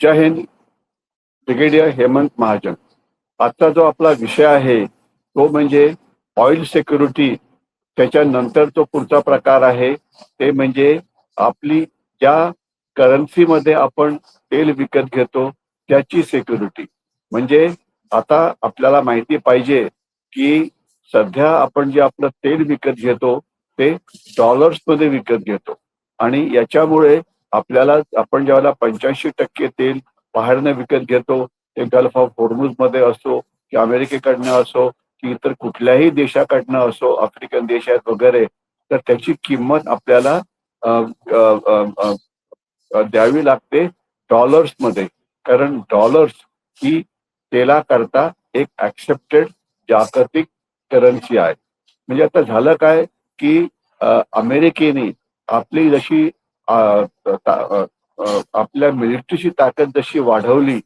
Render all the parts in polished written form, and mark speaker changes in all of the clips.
Speaker 1: जय Hind. Brigadier Hemant Mahajan. आजचा जो आपला विषय आहे तो म्हणजे ऑइल सिक्युरिटी. त्याच्यानंतर जो पुढचा प्रकार आहे ते म्हणजे आपली ज्या करन्सीमध्ये आपण तेल विकत घेतो त्याची सिक्युरिटी. म्हणजे आता आपल्याला माहिती पाहिजे की सध्या आपण जे आपलं तेल विकत घेतो ते डॉलर्समध्ये विकत घेतो आणि याच्यामुळे आपल्याला आपण ज्यावेळेला 85% तेल बाहेरनं विकत घेतो ते गल्फ ऑफ होर्मुझ मध्ये असो की अमेरिकेकडनं असो की इतर कुठल्याही देशाकडनं असो, आफ्रिकन देश आहेत वगैरे, तर त्याची किंमत आपल्याला अ, अ, अ, द्यावी लागते डॉलर्समध्ये. कारण डॉलर्स ही तेलाकरता एक ऍक्सेप्टेड जागतिक करन्सी आहे. म्हणजे आता झालं काय की अमेरिकेने आपली जशी आपल्या मिलिटरीची ताकद जशी वाढवली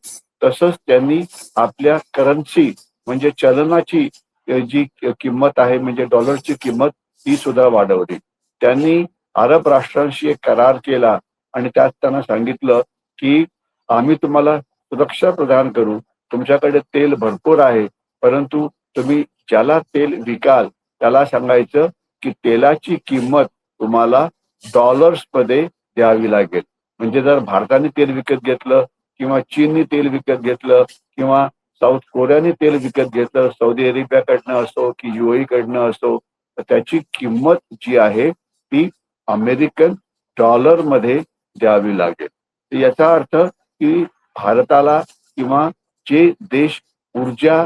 Speaker 1: तसंच त्यांनी आपल्या करन्सी म्हणजे चलनाची जी किंमत आहे म्हणजे डॉलरची किंमत ती सुद्धा वाढवली. त्यांनी अरब राष्ट्रांशी एक करार केला आणि त्यात त्यांना सांगितलं की आम्ही तुम्हाला सुरक्षा प्रदान करू, तुमच्याकडे तेल भरपूर आहे, परंतु तुम्ही ज्याला तेल विकाल त्याला सांगायचं की तेलाची किंमत तुम्हाला डॉलर्समध्ये द्यावी लागेल. म्हणजे जर भारताने तेल विकत घेतलं किंवा चीनने तेल विकत घेतलं किंवा साऊथ कोरियाने तेल विकत घेतलं, सौदी अरेबियाकडनं असो की UAE कडनं असो, तर त्याची किंमत जी आहे ती अमेरिकन डॉलरमध्ये द्यावी लागेल. याचा अर्थ की भारताला किंवा जे देश ऊर्जा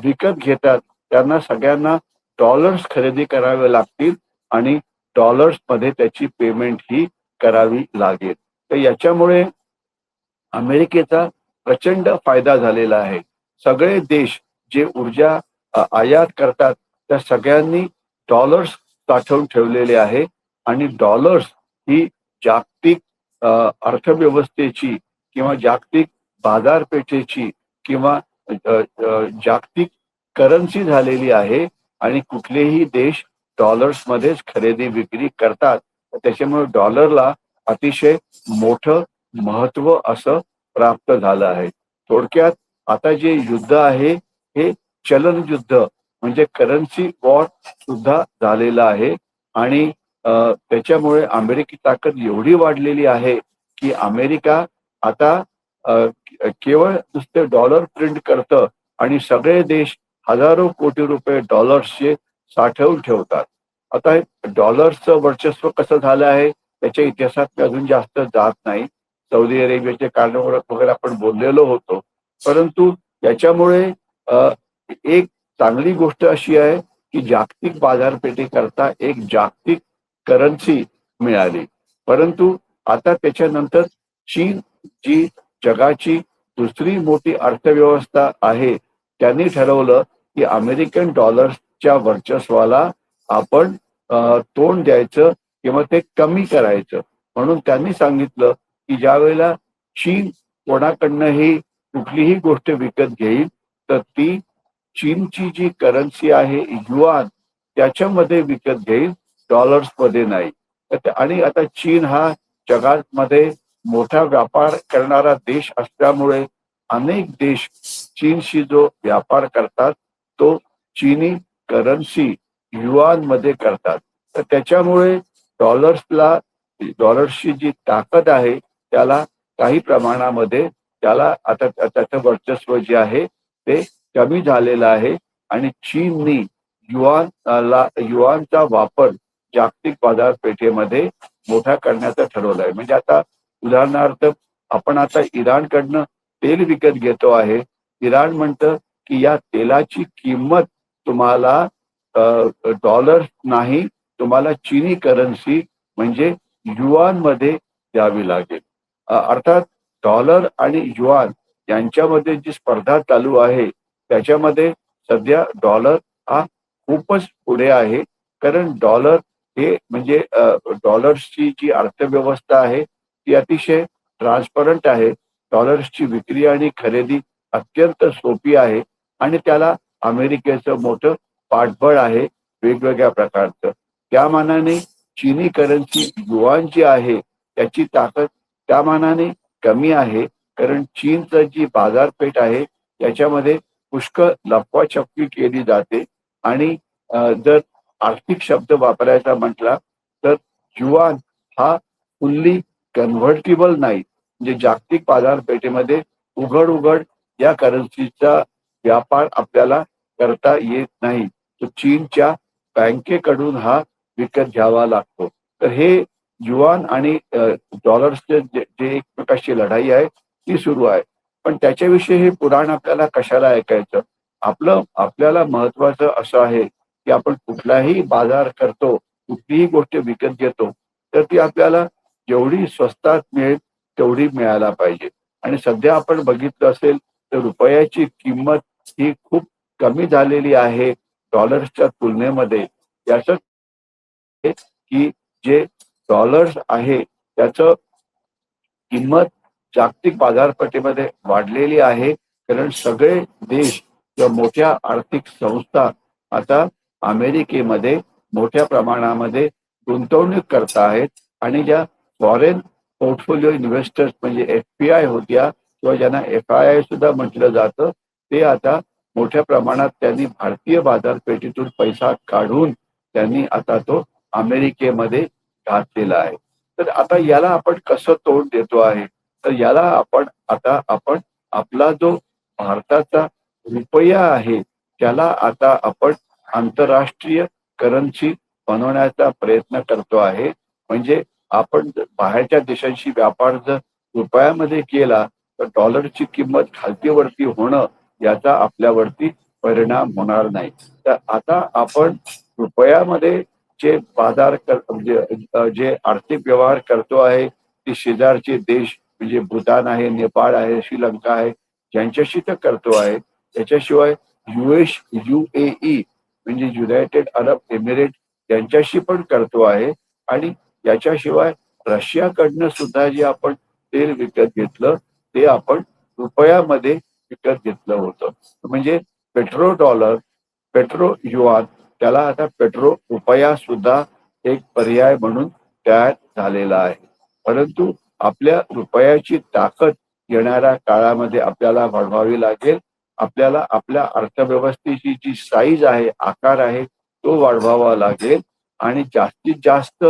Speaker 1: विकत घेतात त्यांना सगळ्यांना डॉलर्स खरेदी करावे लागतील आणि डॉलर्समध्ये त्याची पेमेंट ही करावी लागेल. तर याच्यामुळे अमेरिकेचा प्रचंड फायदा झालेला आहे. सगळे देश जे ऊर्जा आयात करतात त्या सगळ्यांनी डॉलर्स साठवून ठेवलेले आहे आणि डॉलर्स ही जागतिक अर्थव्यवस्थेची किंवा जागतिक बाजारपेठेची किंवा जागतिक करन्सी झालेली आहे आणि कुठलेही देश डॉलर्समध्येच खरेदी विक्री करतात. त्याच्यामुळे डॉलरला अतिशय मोठं महत्व असं प्राप्त झालं आहे. थोडक्यात आता जे युद्ध आहे हे चलन युद्ध म्हणजे करन्सी वॉर सुद्धा झालेलं आहे आणि त्याच्यामुळे अमेरिकी ताकद एवढी वाढलेली आहे की अमेरिका आता केवळ नुसते डॉलर प्रिंट करतं आणि सगळे देश हजारो कोटी रुपये डॉलर्सचे साठवून ठेवतात. आता डॉलर्सचं वर्चस्व कसं झालं आहे त्याच्या इतिहासात मी अजून जास्त जात नाही. सौदी अरेबियाचे कारण वगैरे आपण बोललेलो होतो, परंतु याच्यामुळे एक चांगली गोष्ट अशी आहे की जागतिक बाजारपेठेकरता एक जागतिक करन्सी मिळाली. परंतु आता त्याच्यानंतर चीन जी जगाची दुसरी मोठी अर्थव्यवस्था आहे त्यांनी ठरवलं की अमेरिकन डॉलर्सच्या वर्चस्वाला आपण तोंड द्यायचं किंवा ते कमी करायचं. म्हणून त्यांनी सांगितलं की ज्या वेळेला चीन कोणाकडनंही कुठलीही गोष्ट विकत घेईल तर ती चीनची जी करन्सी आहे युआन त्याच्यामध्ये विकत घेईल, डॉलर्समध्ये नाही. आणि आता चीन हा जगामध्ये मोठा व्यापार करणारा देश असल्यामुळे अनेक देश चीनशी जो व्यापार करतात तो चीनी करन्सी युआन मध्ये करतात. तर त्याच्यामुळे डॉलर्सची जी ताकद आहे त्याला काही प्रमाणामध्ये त्याला आता त्याचं वर्चस्व जे आहे ते कमी झालेलं आहे आणि चीननी युआनचा वापर जागतिक बाजारपेठेमध्ये मोठा करण्याचं ठरवलं आहे. म्हणजे आता उदाहरणार्थ आपण आता इराणकडनं तेल विकत घेतो आहे. इराण म्हणतं की या तेलाची किंमत तुम्हाला डॉलर नाही, तुम्हाला चीनी करन्सी म्हणजे युआन मध्ये द्यावी लागेल. अर्थात डॉलर आणि युआन यांच्यामध्ये जी स्पर्धा चालू आहे त्याच्यामध्ये सध्या डॉलर हा खूपच पुढे आहे. कारण डॉलर हे म्हणजे डॉलर्सची जी अर्थव्यवस्था आहे ती अतिशय ट्रान्सपरंट आहे. डॉलर्सची विक्री आणि खरेदी अत्यंत सोपी आहे आणि त्याला अमेरिकेचं मोठं पाठबळ आहे वेगवेगळ्या प्रकारचं. त्या मानाने चीनी करन्सी युआन जी आहे त्याची ताकद त्या मानाने कमी आहे, कारण चीनचं जी बाजारपेठ आहे त्याच्यामध्ये पुष्कळ लपवाछपवी केली जाते. आणि जर आर्थिक शब्द वापरायचा म्हटला तर युआन हा फुल्ली कन्व्हर्टिबल नाही, म्हणजे जागतिक बाजारपेठेमध्ये उघड उघड या करन्सीचा व्यापार आपल्याला करता येत नाही. तो चीनच्या बँकेकडून हा विकत घ्यावा लागतो. तर हे युआन आणि डॉलर्सचे जे एकमेकाशी लढाई आहे ती सुरू आहे. पण त्याच्याविषयी हे पुराण आपल्याला कशाला ऐकायचं? आपल्याला महत्वाचं असं आहे की आपण कुठलाही बाजार करतो, कुठलीही गोष्ट विकत घेतो, तर ती आपल्याला जेवढी स्वस्तात मिळेल तेवढी मिळायला पाहिजे. आणि सध्या आपण बघितलं असेल तर रुपयाची किंमत ही खूप कमी झालेली आहे डॉलर्सच्या तुलनेमध्ये. याचं की जे डॉलर्स आहे त्याचं किंमत जागतिक बाजारपेठेमध्ये वाढलेली आहे, कारण सगळे देश किंवा मोठ्या आर्थिक संस्था आता अमेरिकेमध्ये मोठ्या प्रमाणामध्ये गुंतवणूक करत आहेत. आणि ज्या फॉरेन पोर्टफोलिओ इन्व्हेस्टर्स म्हणजे FPI होत्या किंवा ज्यांना FII सुद्धा म्हटलं जातं, ते आता मोठ्या प्रमाणात त्यांनी भारतीय बाजारपेठेतून पैसा काढून त्यांनी आता तो अमेरिकेमध्ये घातलेला आहे. तर आता याला आपण कसं तोंड देतो आहे? तर याला आपण आपला जो भारताचा रुपया आहे त्याला आता आपण आंतरराष्ट्रीय करन्सी बनवण्याचा प्रयत्न करतो आहे. म्हणजे आपण बाहेरच्या देशांशी व्यापार जर रुपयामध्ये केला तर डॉलरची किंमत खालती वरती होणं याचा आपल्यावरती परिणाम होणार नाही. तर आता आपण रुपयामध्ये जे म्हणजे जे आर्थिक व्यवहार करतो आहे ते शेजारचे देश म्हणजे भूतान आहे, नेपाळ आहे, श्रीलंका आहे, ज्यांच्याशी तर करतो आहे. त्याच्याशिवाय UAE म्हणजे युनायटेड अरब एमिरेट यांच्याशी पण करतो आहे. आणि याच्याशिवाय रशियाकडनं सुद्धा जे आपण तेल विकत घेतलं ते आपण रुपयामध्ये विकत घेतलं होतं. म्हणजे पेट्रो युआन त्याला आता पेट्रो रुपया सुद्धा एक पर्याय म्हणून तयार झालेला आहे. परंतु आपल्या रुपयाची ताकद येणाऱ्या काळामध्ये आपल्याला वाढवावी लागेल. आपल्याला आपल्या अर्थव्यवस्थेची जी साईज आहे, आकार आहे, तो वाढवावा लागेल. आणि जास्तीत जास्त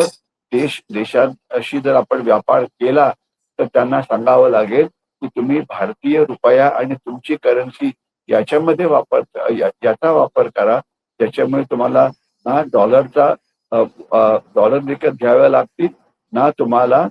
Speaker 1: देशांशी जर आपण व्यापार केला तर त्यांना सांगावं लागेल की तुम्ही भारतीय रुपया आणि तुमची करन्सी याच्यामध्ये याचा वापर करा. त्याच्यामुळे तुम्हाला ना डॉलर विकत घ्यावे लागतील, ना तुम्हाला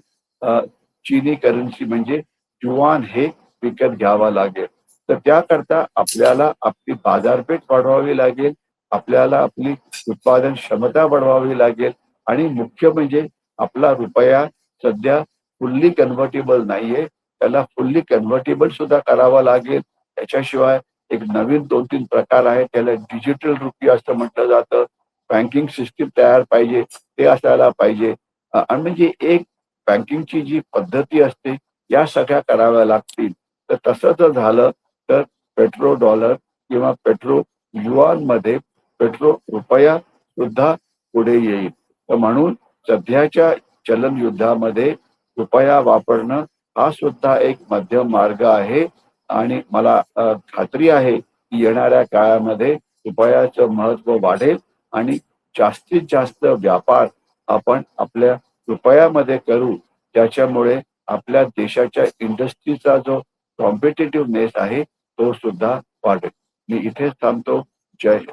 Speaker 1: चीनी करन्सी म्हणजे युआन हे विकत घ्यावा लागेल. तर त्याकरता आपल्याला आपली बाजारपेठ वाढवावी लागेल, आपल्याला आपली उत्पादन क्षमता वाढवावी लागेल. आणि मुख्य म्हणजे आपला रुपया सध्या फुल्ली कन्व्हर्टेबल नाहीये, त्याला फुल्ली कन्व्हर्टेबल सुद्धा करावा लागेल. त्याच्याशिवाय एक नवीन 2-3 प्रकार आहे, त्याला डिजिटल रुपी असं म्हटलं जातं. बँकिंग सिस्टीम तयार पाहिजे, ते असायला पाहिजे. आणि म्हणजे एक बँकिंगची जी पद्धती असते या सगळ्या कराव्या लागतील. तर तसं जर झालं तर पेट्रो डॉलर किंवा पेट्रो युआन मध्ये पेट्रो रुपया सुद्धा पुढे येईल. तर म्हणून सध्याच्या चलन युद्धामध्ये रुपया वापरणं हा सुद्धा एक मध्यम मार्ग आहे. आणि मला खात्री आहे की येणाऱ्या काळामध्ये रुपयाचं महत्व वाढेल आणि जास्तीत जास्त व्यापार आपण आपल्या रुपयामध्ये करू. त्याच्यामुळे आपल्या देशाच्या इंडस्ट्रीचा जो कॉम्पिटेटिव्हनेस आहे तो सुद्धा वाढेल. मी इथेच थांबतो. जय हिंद.